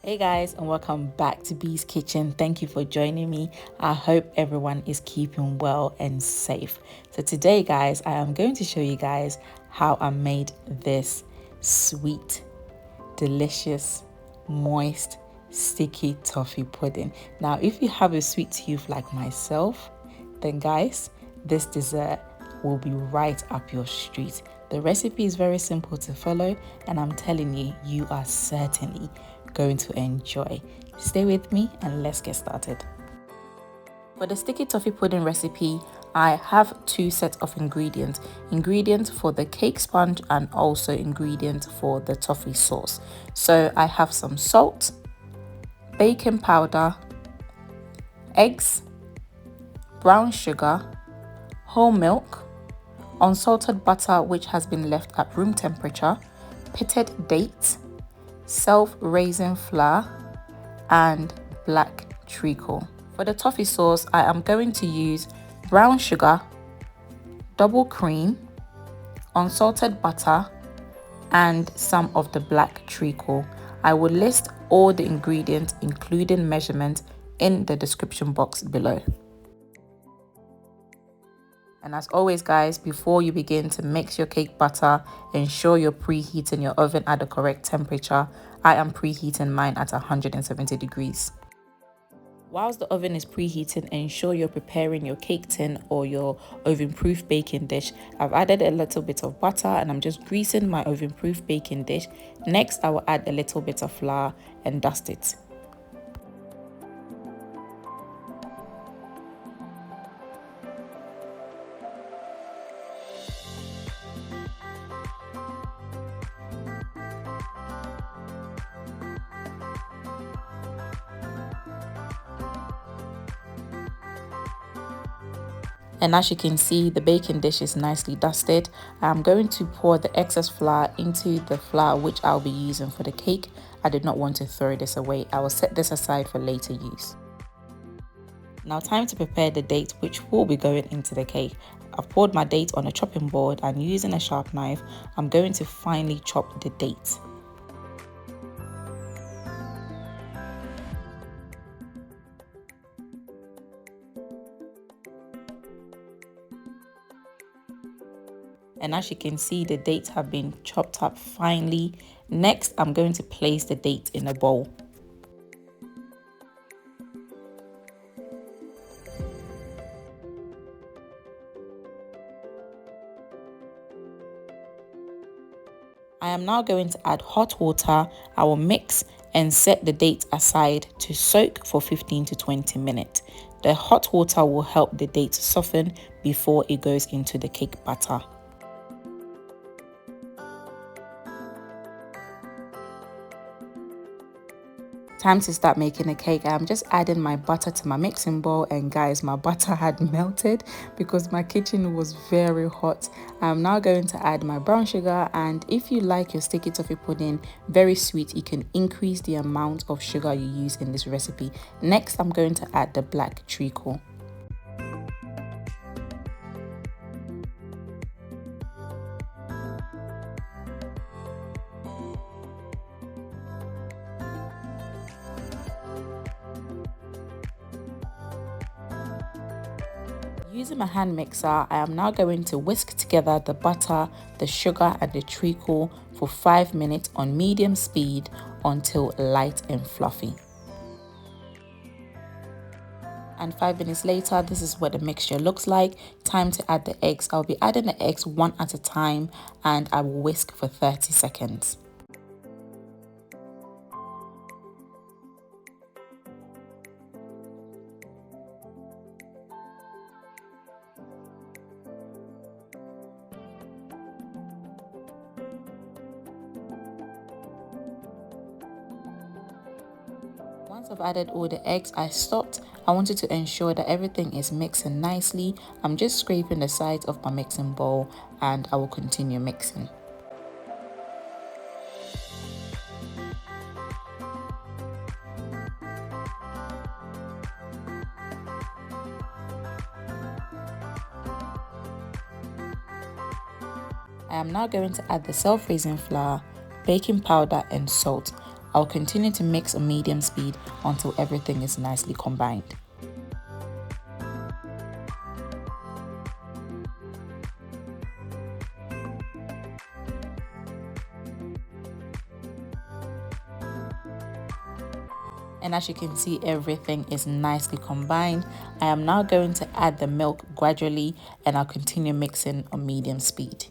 Hey guys, and welcome back to Bee's Kitchen. Thank you for joining me. I hope everyone is keeping well and safe. So today guys, I am going to show you guys how I made this sweet, delicious, moist, sticky toffee pudding. Now if you have a sweet tooth like myself, then guys, this dessert will be right up your street. The recipe is very simple to follow, and I'm telling you, you are certainly going to enjoy. Stay with me and let's get started. For the sticky toffee pudding recipe, I have two sets of ingredients for the cake sponge and also ingredients for the toffee sauce. So I have some salt, baking powder, eggs, brown sugar, whole milk, unsalted butter which has been left at room temperature, pitted dates, self-raising flour, and black treacle. For the toffee sauce, I am going to use brown sugar, double cream, unsalted butter, and some of the black treacle. I will list all the ingredients including measurement in the description box below. And as always guys, before you begin to mix your cake batter, ensure you're preheating your oven at the correct temperature. I am preheating mine at 170 degrees. Whilst the oven is preheating, ensure you're preparing your cake tin or your oven-proof baking dish. I've added a little bit of butter and I'm just greasing my oven-proof baking dish. Next, I will add a little bit of flour and dust it. And as you can see, the baking dish is nicely dusted. I'm going to pour the excess flour into the flour which I'll be using for the cake. I did not want to throw this away. I will set this aside for later use. Now time to prepare the date which will be going into the cake. I've poured my date on a chopping board and using a sharp knife, I'm going to finely chop the date. And as you can see, the dates have been chopped up finely. Next, I'm going to place the date in a bowl. I am now going to add hot water. I will mix and set the date aside to soak for 15 to 20 minutes. The hot water will help the date soften before it goes into the cake batter. Time to start making the cake. I'm just adding my butter to my mixing bowl, and guys, my butter had melted because my kitchen was very hot. I'm now going to add my brown sugar, and if you like your sticky toffee pudding very sweet, you can increase the amount of sugar you use in this recipe. Next, I'm going to add the black treacle. Using my hand mixer, I am now going to whisk together the butter, the sugar and the treacle for 5 minutes on medium speed until light and fluffy. And 5 minutes later, this is what the mixture looks like. Time to add the eggs. I'll be adding the eggs one at a time and I will whisk for 30 seconds. Once I've added all the eggs, I stopped. I wanted to ensure that everything is mixing nicely. I'm just scraping the sides of my mixing bowl and I will continue mixing. I am now going to add the self-raising flour, baking powder and salt. I'll continue to mix on medium speed until everything is nicely combined. And as you can see, everything is nicely combined. I am now going to add the milk gradually, and I'll continue mixing on medium speed.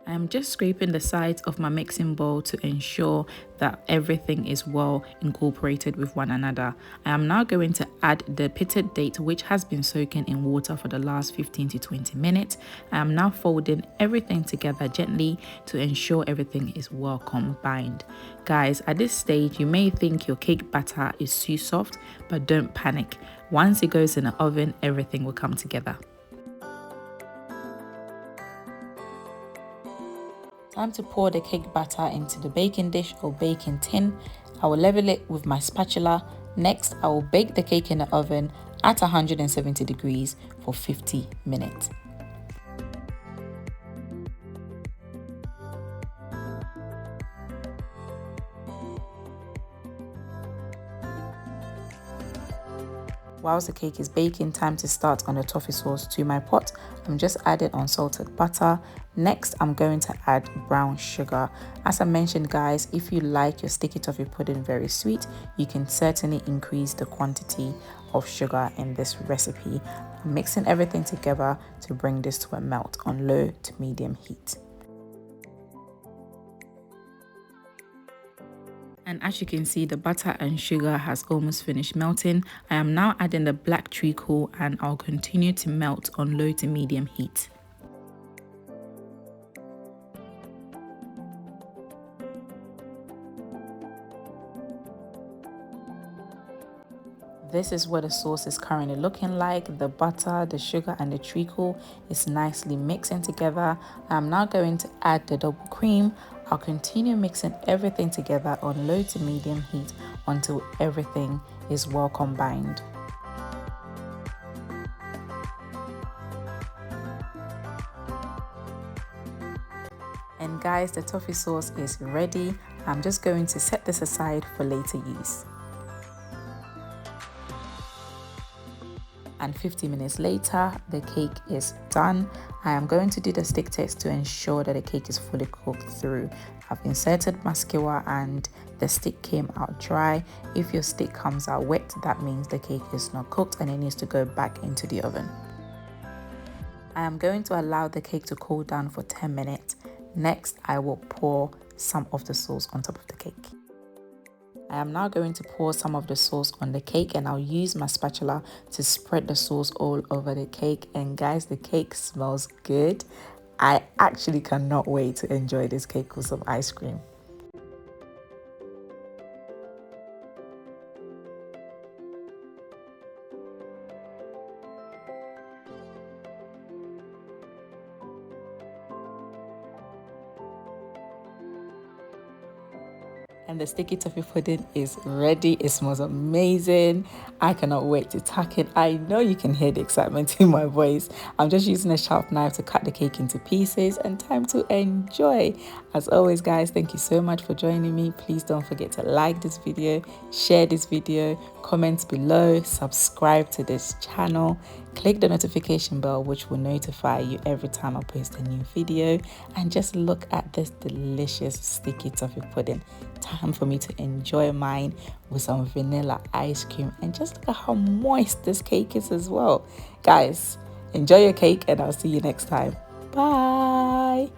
I'm just scraping the sides of my mixing bowl to ensure that everything is well incorporated with one another. I am now going to add the pitted date, which has been soaking in water for the last 15 to 20 minutes. I am now folding everything together gently to ensure everything is well combined. Guys, at this stage, you may think your cake batter is too soft, but don't panic. Once it goes in the oven, everything will come together. Time to pour the cake batter into the baking dish or baking tin. I will level it with my spatula. Next, I will bake the cake in the oven at 170 degrees for 50 minutes. Whilst the cake is baking, time to start on the toffee sauce. To my pot, I'm just adding unsalted butter. Next, I'm going to add brown sugar. As I mentioned, guys, if you like your sticky toffee pudding very sweet, you can certainly increase the quantity of sugar in this recipe. I'm mixing everything together to bring this to a melt on low to medium heat. And as you can see, the butter and sugar has almost finished melting. I am now adding the black treacle, and I'll continue to melt on low to medium heat. This is what the sauce is currently looking like. The butter, the sugar and the treacle is nicely mixing together. I'm now going to add the double cream. I'll continue mixing everything together on low to medium heat until everything is well combined. And guys, the toffee sauce is ready. I'm just going to set this aside for later use. And 50 minutes later, the cake is done. I am going to do the stick test to ensure that the cake is fully cooked through. I've inserted my skewer and the stick came out dry. If your stick comes out wet, that means the cake is not cooked and it needs to go back into the oven. I am going to allow the cake to cool down for 10 minutes. Next, I will pour some of the sauce on top of the cake. I am now going to pour some of the sauce on the cake, and I'll use my spatula to spread the sauce all over the cake. And guys, the cake smells good. I actually cannot wait to enjoy this cake with some ice cream. And the sticky toffee pudding is ready. It smells amazing. I cannot wait to tuck it. I know you can hear the excitement in my voice. I'm just using a sharp knife to cut the cake into pieces, and time to enjoy. As always, guys, thank you so much for joining me. Please don't forget to like this video, share this video, comment below, subscribe to this channel, click the notification bell which will notify you every time I post a new video, and just look at this delicious sticky toffee pudding. Time for me to enjoy mine with some vanilla ice cream, and just look at how moist this cake is as well. Guys, enjoy your cake and I'll see you next time. Bye.